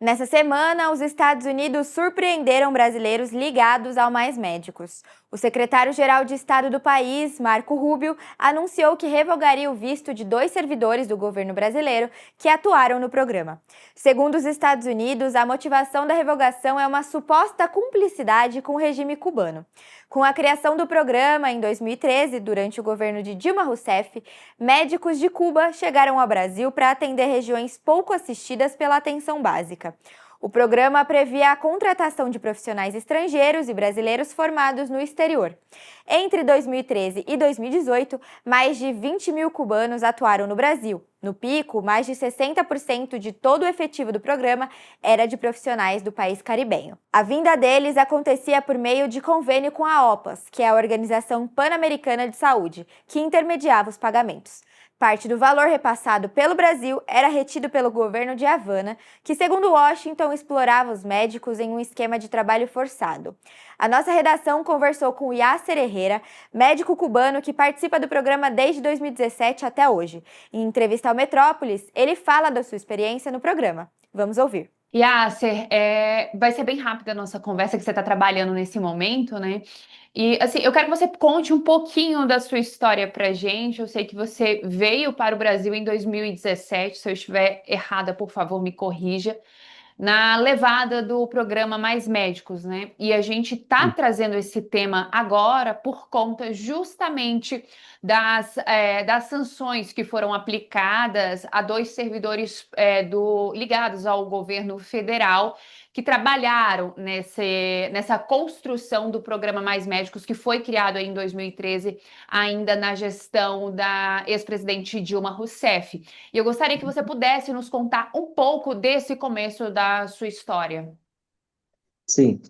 Nessa semana, os Estados Unidos surpreenderam brasileiros ligados ao Mais Médicos. O secretário-geral de Estado do país, Marco Rubio, anunciou que revogaria o visto de 2 servidores do governo brasileiro que atuaram no programa. Segundo os Estados Unidos, a motivação da revogação é uma suposta cumplicidade com o regime cubano. Com a criação do programa em 2013, durante o governo de Dilma Rousseff, médicos de Cuba chegaram ao Brasil para atender regiões pouco assistidas pela atenção básica. O programa previa a contratação de profissionais estrangeiros e brasileiros formados no exterior. Entre 2013 e 2018, mais de 20 mil cubanos atuaram no Brasil. No pico, mais de 60% de todo o efetivo do programa era de profissionais do país caribenho. A vinda deles acontecia por meio de convênio com a OPAS, que é a Organização Pan-Americana de Saúde, que intermediava os pagamentos. Parte do valor repassado pelo Brasil era retido pelo governo de Havana, que, segundo Washington, explorava os médicos em um esquema de trabalho forçado. A nossa redação conversou com Yasser Herrera, médico cubano que participa do programa desde 2017 até hoje. Em entrevista ao Metrópolis, ele fala da sua experiência no programa. Vamos ouvir. Yasser, vai ser bem rápida a nossa conversa, que você está trabalhando nesse momento, né? E assim, eu quero que você conte um pouquinho da sua história pra gente. Eu sei que você veio para o Brasil em 2017. Se eu estiver errada, por favor, me corrija. Na levada do programa Mais Médicos, né? E a gente tá trazendo esse tema agora por conta justamente das sanções que foram aplicadas a 2 servidores ligados ao governo federal que trabalharam nessa construção do programa Mais Médicos, que foi criado aí em 2013, ainda na gestão da ex-presidente Dilma Rousseff. E eu gostaria que você pudesse nos contar um pouco desse começo da sua história. Sim.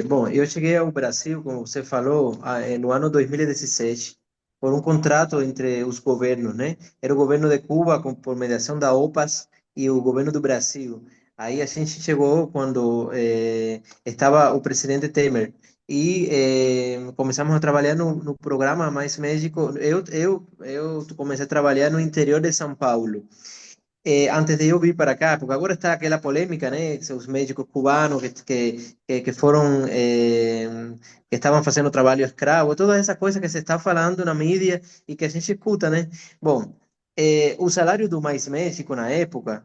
Bom, eu cheguei ao Brasil, como você falou, no ano 2017, por um contrato entre os governos, né? Era o governo de Cuba, por mediação da OPAS, e o governo do Brasil. Aí a gente chegou quando estava o presidente Temer. E começamos a trabalhar no programa Mais Médico. Eu comecei a trabalhar no interior de São Paulo. Antes de eu vir para cá, porque agora está aquela polêmica, né? Os médicos cubanos que foram, que estavam fazendo trabalho escravo, toda essa coisa que se está falando na mídia e que a gente escuta, né? Bom, o salário do Mais México na época,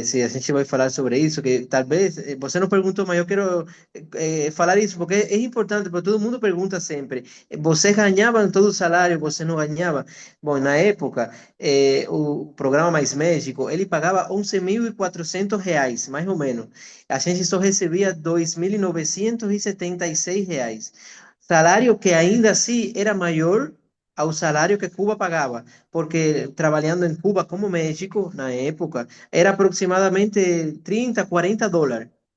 se a gente vai falar sobre isso, que talvez você não perguntou, mas eu quero falar isso, porque é importante, porque todo mundo pergunta sempre, vocês ganhavam todo o salário, você não ganhava? Bom, na época, o programa Mais México, ele pagava R$ 11.400, mais ou menos. A gente só recebia R$ 2.976. Salário que ainda assim era maior ao salário que Cuba pagava, porque trabalhando em Cuba como médico, na época, era aproximadamente 30, US$ 40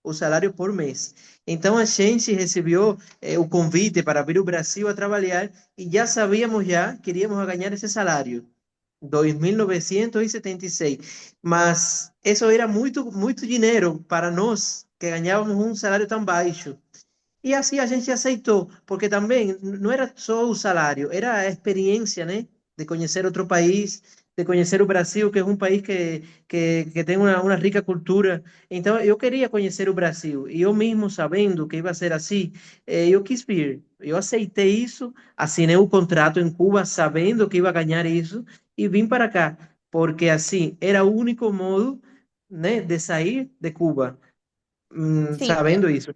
o salário por mês. Então a gente recebeu o convite para vir ao Brasil a trabalhar e já sabíamos já que iríamos ganhar esse salário. 2.976. Mas isso era muito, muito dinheiro para nós que ganhávamos um salário tão baixo. E assim a gente aceitou, porque também não era só o salário, era a experiência, né? De conhecer outro país, de conhecer o Brasil, que é um país que tem uma rica cultura. Então eu queria conhecer o Brasil, e eu mesmo sabendo que ia ser assim, eu quis vir. Eu aceitei isso, assinei o contrato em Cuba, sabendo que ia ganhar isso, e vim para cá, porque assim era o único modo, né, de sair de Cuba, Sim, sabendo isso.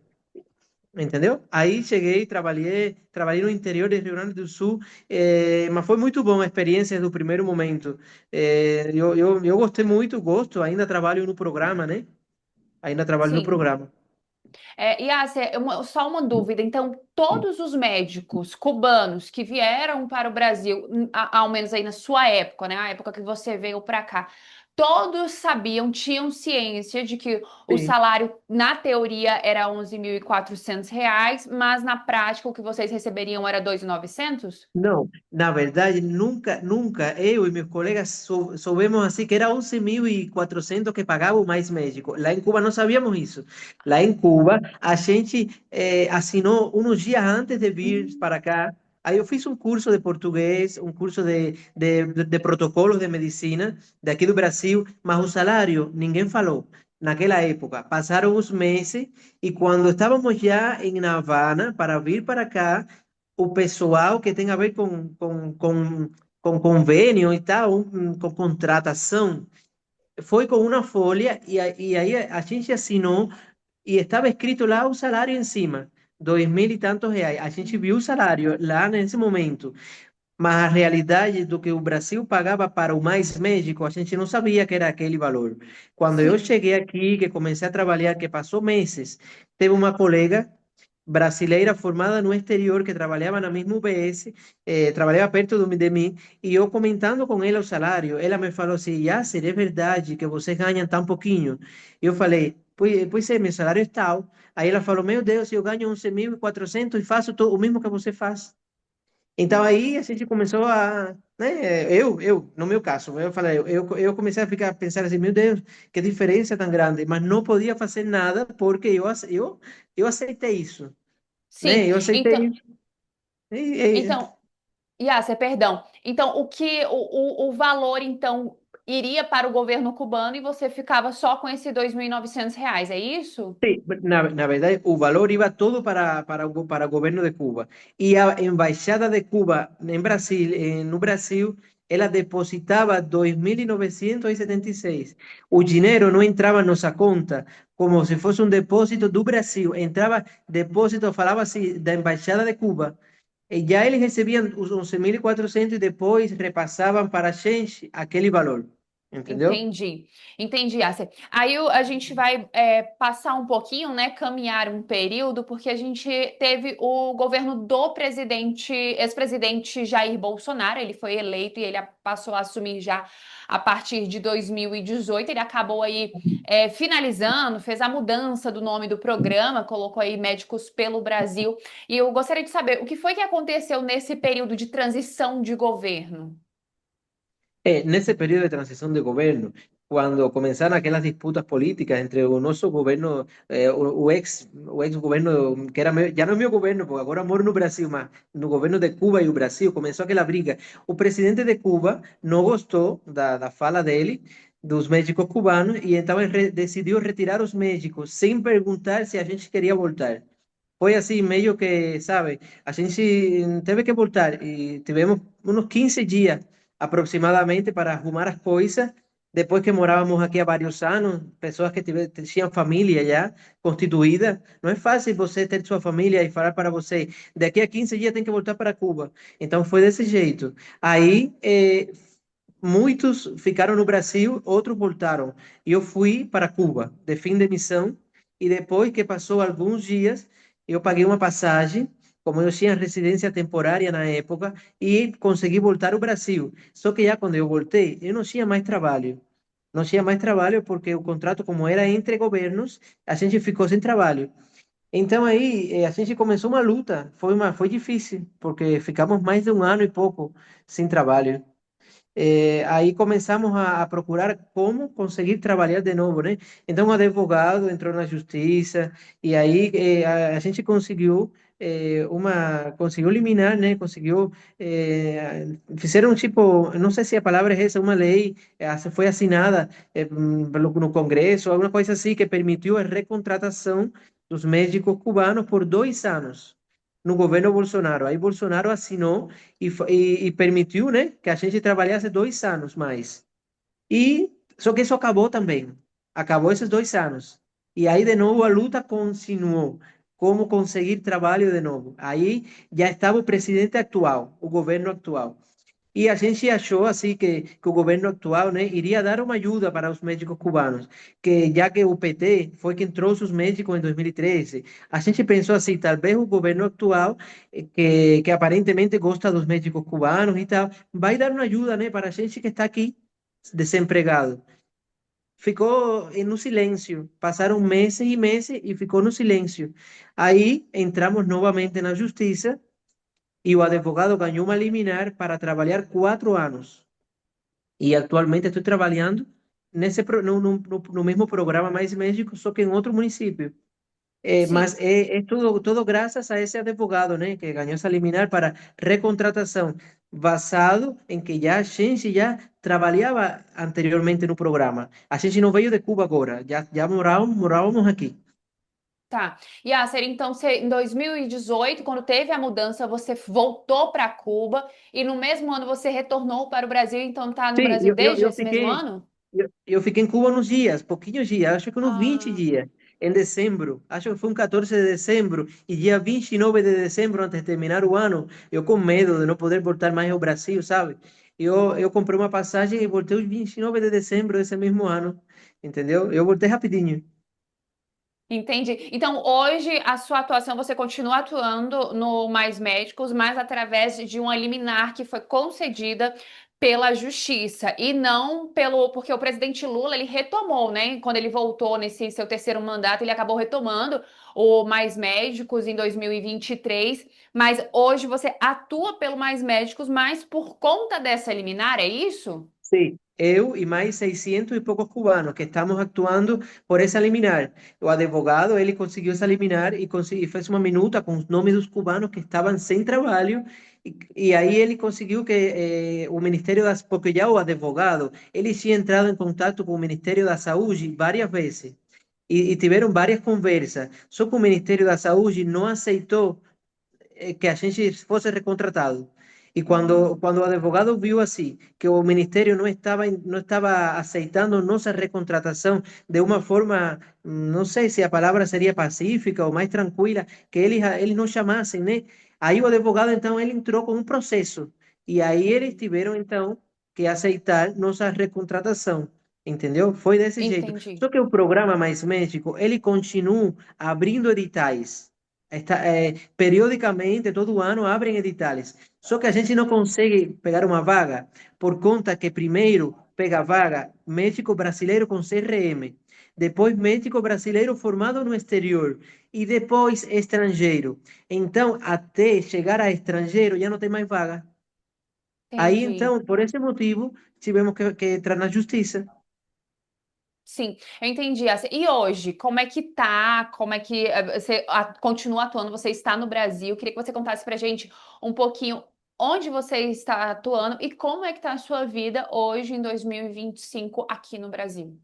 Entendeu? Aí cheguei, trabalhei no interior do Rio Grande do Sul, mas foi muito bom a experiência do primeiro momento. Eu gostei muito, gosto, ainda trabalho no programa, né? Ainda trabalho no sim. programa. Yasser, só uma dúvida. Então, todos os médicos cubanos que vieram para o Brasil, ao menos aí na sua época, né? A época que você veio para cá, todos sabiam, tinham ciência de que o Sim. salário, na teoria, era R$ 11.400, mas na prática o que vocês receberiam era 2.900? Não, na verdade, nunca eu e meus colegas soubemos assim que era 11.400 que pagava o Mais México. Lá em Cuba não sabíamos isso. Lá em Cuba, a gente assinou uns dias antes de vir para cá. Aí eu fiz um curso de português, um curso de protocolos de medicina daqui do Brasil, mas o salário ninguém falou. naquela época. Passaram os meses e quando estávamos já em Havana para vir para cá, o pessoal que tem a ver com convênio e tal, com contratação, foi com uma folha e aí a gente assinou e estava escrito lá o salário em cima, 2.000 e tantos reais. A gente viu o salário lá nesse momento, mas a realidade do que o Brasil pagava para o Mais Médico, a gente não sabia que era aquele valor. Quando eu Sim. cheguei aqui, que comecei a trabalhar, que passou meses, teve uma colega brasileira formada no exterior que trabalhava na mesma UBS, trabalhava perto de mim, e eu comentando com ela o salário, ela me falou assim, Yasser, é verdade que vocês ganham tão pouquinho? Eu falei, pois é, meu salário é tal. Aí ela falou, meu Deus, eu ganho 11.400 e faço o mesmo que você faz. Então aí a Nossa. gente começou a, né, no meu caso, eu falei, eu comecei a ficar a pensar assim, meu Deus, que diferença tão grande, mas não podia fazer nada porque eu aceitei isso, Sim. né? Eu aceitei Então, isso. E, então, Yasser, perdão. Então, o valor, então, iria para o governo cubano e você ficava só com esse R$ 2.900, é isso? sí, na verdad, o valor iba todo para el gobierno de Cuba. Y a Embaixada de Cuba en Brasil, en no Brasil, ela depositava 2.976. O dinheiro não entrava na nossa conta como se fosse um depósito do Brasil. Entrava depósito, falava assim, da Embaixada de Cuba. E já eles recebiam os 11.400 e depois repassavam para a gente aquele valor. Entendeu? Entendi, entendi, Yasser. Aí a gente vai passar um pouquinho, né, caminhar um período, porque a gente teve o governo do ex-presidente Jair Bolsonaro, ele foi eleito e ele passou a assumir já a partir de 2018. Ele acabou aí finalizando, fez a mudança do nome do programa, colocou aí Médicos pelo Brasil. E eu gostaria de saber o que foi que aconteceu nesse período de transição de governo. Nesse período de transição de governo, quando começaram aquelas disputas políticas entre o nosso governo, o ex governo, que era já não é meu governo, porque agora moro no Brasil, mas no governo de Cuba e o Brasil, começou aquela briga. O presidente de Cuba não gostou da fala dele, dos médicos cubanos, e então ele decidiu retirar os médicos, sem perguntar se a gente queria voltar. Foi assim, meio que, sabe, a gente teve que voltar e tivemos uns 15 dias aproximadamente para arrumar as coisas. Depois que morávamos aqui há vários anos, pessoas que tinham família já constituída. Não é fácil você ter sua família e falar para você, daqui a 15 dias tem que voltar para Cuba. Então foi desse jeito. Aí, muitos ficaram no Brasil, outros voltaram. E eu fui para Cuba, de fim de missão, e depois que passou alguns dias, eu paguei uma passagem, como eu tinha residência temporária na época, e consegui voltar ao Brasil. Só que já quando eu voltei, eu não tinha mais trabalho. Não tinha mais trabalho porque o contrato, como era entre governos, a gente ficou sem trabalho. Então aí a gente começou uma luta, foi difícil, porque ficamos mais de um ano e pouco sem trabalho. Aí começamos a procurar como conseguir trabalhar de novo, né? Então, o advogado entrou na justiça e aí a gente conseguiu conseguiu eliminar, né? Fizeram tipo, não sei se a palavra é essa, uma lei, foi assinada no Congresso, alguma coisa assim, que permitiu a recontratação dos médicos cubanos por 2 anos no governo Bolsonaro. Aí Bolsonaro assinou e permitiu, né, que a gente trabalhasse 2 anos mais. E só que isso acabou também. Acabou esses 2 anos. E aí, de novo, a luta continuou. Como conseguir trabalho de novo. Aí já estava o presidente atual, o governo atual. E a gente achou assim que o governo atual, né, iria dar uma ajuda para os médicos cubanos, que já que o PT foi quem trouxe os médicos em 2013, a gente pensou assim, talvez o governo atual, que aparentemente gosta dos médicos cubanos e tal, vai dar uma ajuda, né, para a gente que está aqui desempregado. Ficou no silêncio, passaram meses e meses e ficou no silêncio. Aí entramos novamente na justiça e o advogado ganhou uma liminar para trabalhar 4 anos. E atualmente estou trabalhando no mesmo programa Mais Médico, só que em outro município. Mas Sim. é tudo graças a esse advogado, né, que ganhou essa liminar para recontratação, basado em que já a gente já trabalhava anteriormente no programa. A gente não veio de Cuba agora, já morávamos aqui. Tá. E Yasser, então em 2018, quando teve a mudança, você voltou para Cuba e no mesmo ano você retornou para o Brasil, então está no Sim, Brasil desde esse mesmo ano? eu fiquei em Cuba uns dias, pouquinhos dias, acho que uns 20 Ah, dias, em dezembro, acho que foi um 14 de dezembro, e dia 29 de dezembro, antes de terminar o ano, eu com medo de não poder voltar mais ao Brasil, sabe? Eu comprei uma passagem e voltei os 29 de dezembro desse mesmo ano, entendeu? Eu voltei rapidinho. entendi. Então, hoje, a sua atuação, você continua atuando no Mais Médicos, mas através de uma liminar que foi concedida pela Justiça e não porque o presidente Lula, ele retomou, né? Quando ele voltou nesse seu terceiro mandato, ele acabou retomando o Mais Médicos em 2023, mas hoje você atua pelo Mais Médicos, mas por conta dessa liminar, é isso? Sim, eu e mais 600 e poucos cubanos que estamos actuando por essa liminar. O advogado, ele conseguiu essa liminar e fez uma minuta com os nomes dos cubanos que estavam sem trabalho e aí ele conseguiu que o Ministério das... Porque já o advogado, ele tinha entrado em contato com o Ministério da Saúde várias vezes e tiveram várias conversas. Só que o Ministério da Saúde não aceitou que a gente fosse recontratado. E quando o advogado viu assim, que o Ministério não estava aceitando nossa recontratação de uma forma, não sei se a palavra seria pacífica ou mais tranquila, que eles não chamassem, né? Aí o advogado, então, ele entrou com um processo. E aí eles tiveram, então, que aceitar nossa recontratação. Entendeu? Foi desse jeito. Entendi. Só que o programa Mais Médico, ele continua abrindo editais. Periodicamente, todo ano, abrem editais. Só que a gente não consegue pegar uma vaga por conta que primeiro pega vaga médico brasileiro com CRM, depois médico brasileiro formado no exterior e depois estrangeiro. Então, até chegar a estrangeiro, já não tem mais vaga. Aí, Entendi. então, por esse motivo, tivemos que entrar na justiça. Sim, eu entendi essa. E hoje, como é que tá? Como é que você continua atuando? Você está no Brasil? Queria que você contasse pra gente um pouquinho onde você está atuando e como é que tá a sua vida hoje em 2025 aqui no Brasil.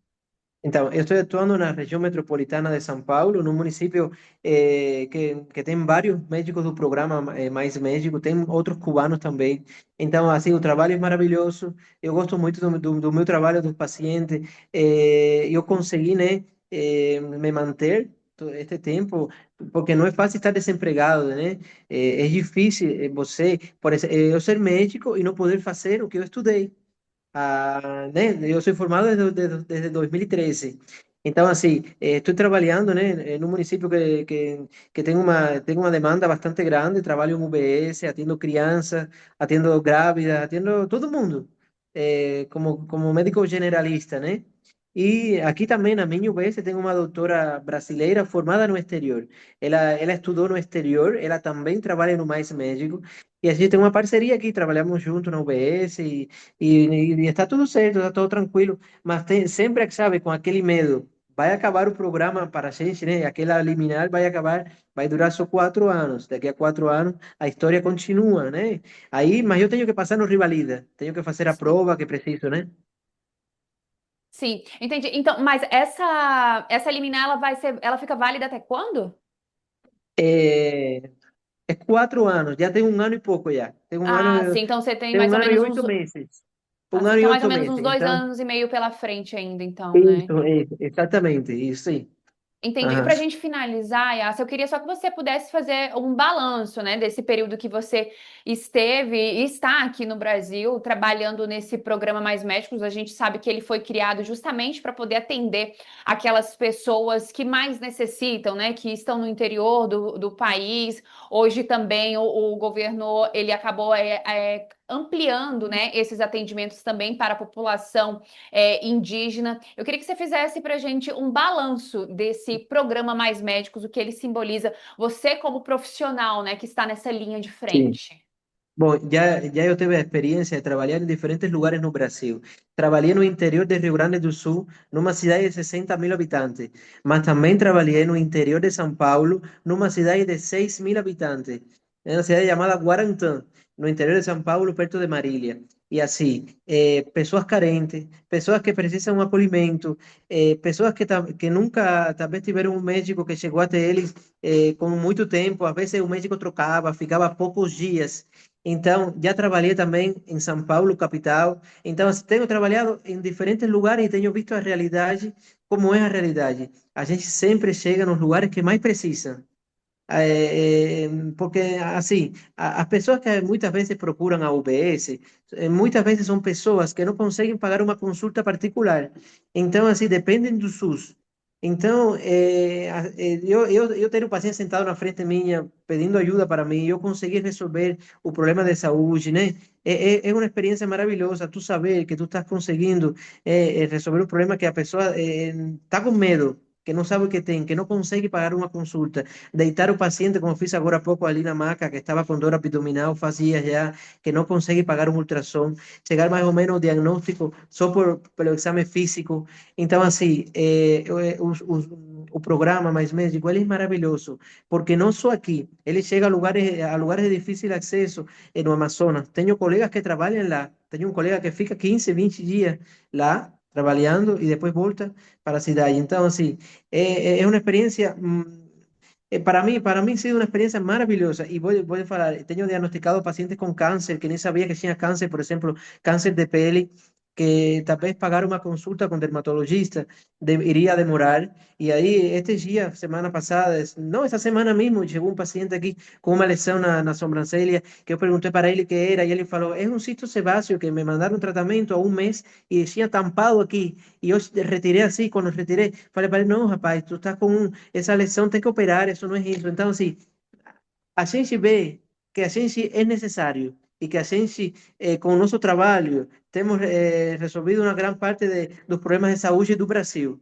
Então, eu estou atuando na região metropolitana de São Paulo, num município que tem vários médicos do programa Mais Médico, tem outros cubanos também. Então, assim, o trabalho é maravilhoso. Eu gosto muito do meu trabalho, dos pacientes. Eu consegui, né, me manter todo este tempo, porque não é fácil estar desempregado, né? É difícil você, eu ser médico e não poder fazer o que eu estudei. Né? Eu sou formado desde 2013. Então, assim, estou trabalhando, né, em um município que tem uma demanda bastante grande. Trabalho em UBS, atendo crianças, atendo grávidas, atendo todo mundo, como médico generalista, né? E aqui também, na minha UBS, tem uma doutora brasileira formada no exterior. Ela estudou no exterior, ela também trabalha no Mais Médico. E a gente tem uma parceria aqui, trabalhamos junto na UBS e está tudo certo, está tudo tranquilo, mas sempre, sabe, com aquele medo, vai acabar o programa para a gente, né? Aquela liminar vai acabar, vai durar só 4 anos, daqui a 4 anos a história continua, né? Aí, mas eu tenho que passar no Rivalida, tenho que fazer a Sim. prova que preciso, né? Sim, entendi. Então, mas essa liminar ela fica válida até quando? É, é 4 anos, já tem um ano e pouco já, Ah, sim, então você tem tem mais um ou ano e menos uns 8 meses, ah, um você ano tem e mais ou oito menos uns meses, dois então, anos e meio pela frente ainda, então, né? exatamente, isso sim. Entendi. E Aham. para a gente finalizar, Yassa, eu queria só que você pudesse fazer um balanço, né, desse período que você esteve e está aqui no Brasil, trabalhando nesse programa Mais Médicos. A gente sabe que ele foi criado justamente para poder atender aquelas pessoas que mais necessitam, né, que estão no interior do país. Hoje também o governo ele acabou ampliando, né, esses atendimentos também para a população indígena. Eu queria que você fizesse para a gente um balanço desse programa Mais Médicos, o que ele simboliza, você como profissional, né, que está nessa linha de Sim. frente. Bom, já eu tive a experiência de trabalhar em diferentes lugares no Brasil. Trabalhei no interior de Rio Grande do Sul, numa cidade de 60.000 habitantes, mas também trabalhei no interior de São Paulo, numa cidade de 6.000 habitantes, é uma cidade chamada Guarantã, no interior de São Paulo, perto de Marília. E assim, pessoas carentes, pessoas que precisam de um acolhimento, pessoas que nunca, talvez tiveram um médico que chegou até eles com muito tempo, às vezes o médico trocava, ficava poucos dias. Então, já trabalhei também em São Paulo, capital. Então, assim, tenho trabalhado em diferentes lugares e tenho visto a realidade, como é a realidade. A gente sempre chega nos lugares que mais precisa. Porque, assim, as pessoas que muitas vezes procuram a UBS, muitas vezes são pessoas que não conseguem pagar uma consulta particular. Então, assim, dependem do SUS. Então, eu tenho um paciente sentado na frente minha, pedindo ajuda para mim, eu consegui resolver o problema de saúde, né? É uma experiência maravilhosa, tu saber que tu estás conseguindo resolver o problema que a pessoa está com medo, que não sabe o que tem, que não consegue pagar uma consulta. Deitar o paciente, como fiz agora há pouco ali na maca, que estava com dor abdominal, fazia já, que não consegue pagar um ultrassom, chegar mais ou menos ao diagnóstico só pelo exame físico. Então, assim, o programa Mais Médico, ele é maravilhoso, porque não só aqui, ele chega a lugares de difícil acesso no Amazonas. Tenho colegas que trabalham lá, tenho um colega que fica 15, 20 dias lá, trabalhando, e depois volta para a cidade. Então, assim, é uma experiência para mim ha sido una experiencia maravillosa y voy a falar, tengo diagnosticado pacientes con cáncer que ni sabía que tenía cáncer, por ejemplo, cáncer de pele, que tal vez pagar una consulta con dermatologista iría a demorar. Y ahí, este día, semana pasada, no, esta semana mismo, llegó un paciente aquí con una lesión na sobrancelha, que yo pregunté para él qué era, y él falou, es un cisto sebáceo que me mandaron tratamiento a un mes y decía tampado aquí. Y yo retiré así, cuando retiré, falei para ele, não, rapaz, tu tá com essa lesão, tem que operar, isso não é isso. Então, assim, a gente vê que a gente é necessário e que a gente, com o nosso trabalho, temos resolvido uma grande parte dos problemas de saúde do Brasil.